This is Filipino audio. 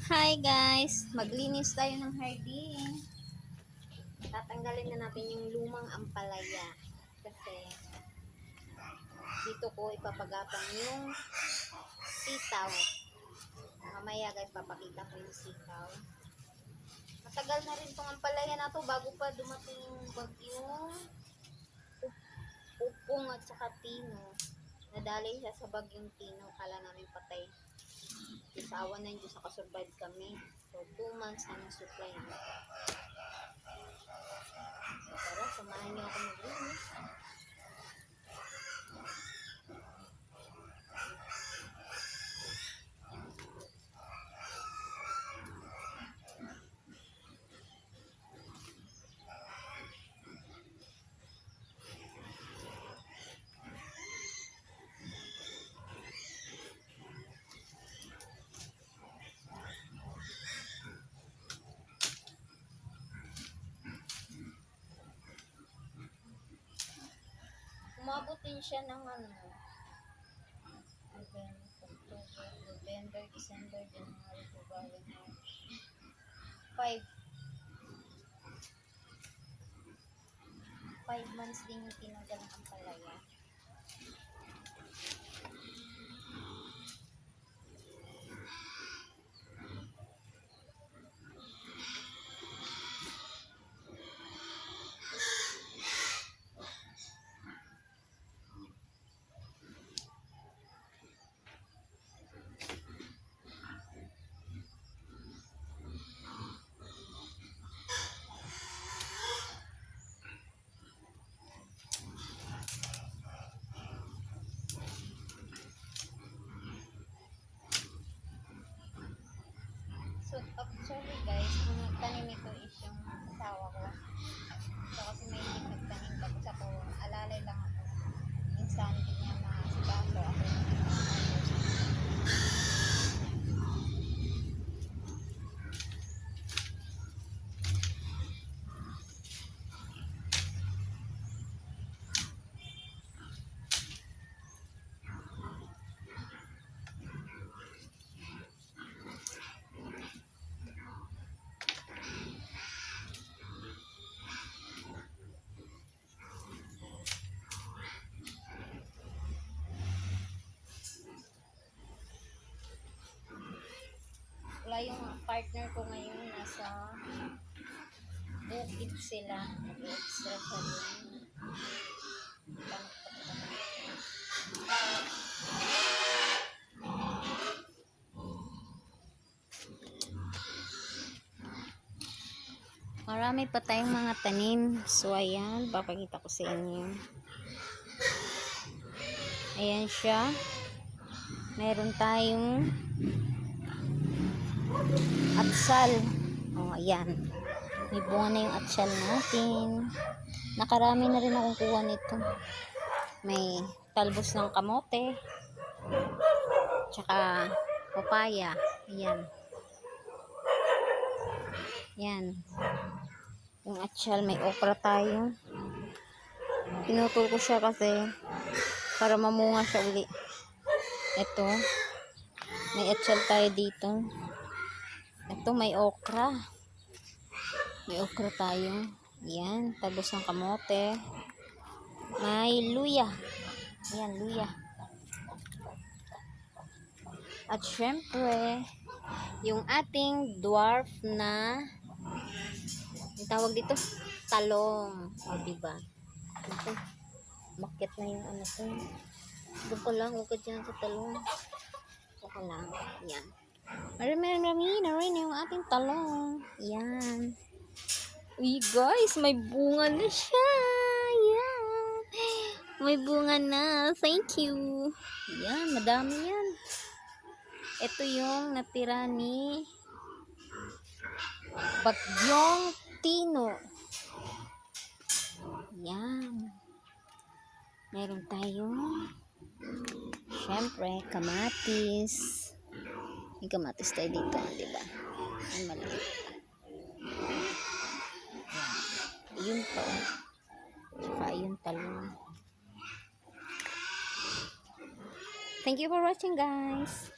Hi guys! Maglinis tayo ng harding. Tatanggalin na natin yung lumang ampalaya. Kasi dito ko ipapagapang yung sitaw. Mamaya guys, papakita ko yung sitaw. Matagal na rin tong ampalaya na to bago pa dumating yung bagyong Upong at saka Tino. Nadali siya sa bagyong Tino. Kala namin patay. Sa awan na yun, nakasurvive kami. So, 2 months na ng supply. Tara, samahan niyo ako maglinis. Umabot din siya ng November, December, January, February, March. 5 months din yung tinanggal ng ampalaya. So, actually guys, kung nagtanim ito is yung asawa ko. So, kasi may hindi nagtanim. Tapos ako, alalay lang ako. Minsan, hindi niya masikaso. Ako yung wala yung partner ko ngayon. Nasa bukid sila. Nag-extra siya doon. Marami pa tayong mga tanim. So, ayan. Papakita ko sa inyo. Ayan siya. Meron tayong atsal. O, ayan. May bunga na yung atsal natin. Nakarami na rin akong kuha nito. May talbos ng kamote. Tsaka papaya. Ayan. Yan. Yung atsal, may okra tayo. Pinutol ko siya kasi para mamunga siya uli. Ito. May atsal tayo dito. Ito, may okra. May okra tayo. Yan. Talbos ng kamote. May luya. Ayan, luya. At syempre, yung ating dwarf na yung tawag dito, talong. O, diba? Ito, makit na yung ano to. Doon ka lang, huwag ka dyan sa talong. Huwag ka lang. Yan. Marami na rin yung ating talong. Yan. Uy, guys, may bunga na siya. Yan. May bunga na. Thank you. Yan, madami yan. Ito yung natira ni Bagyong Tino. Yan. Meron tayong syempre kamatis. May kamatis tayo dito, diba? Ang maliit. Yan. Yun pa. Tsaka yung talong. Thank you for watching, guys.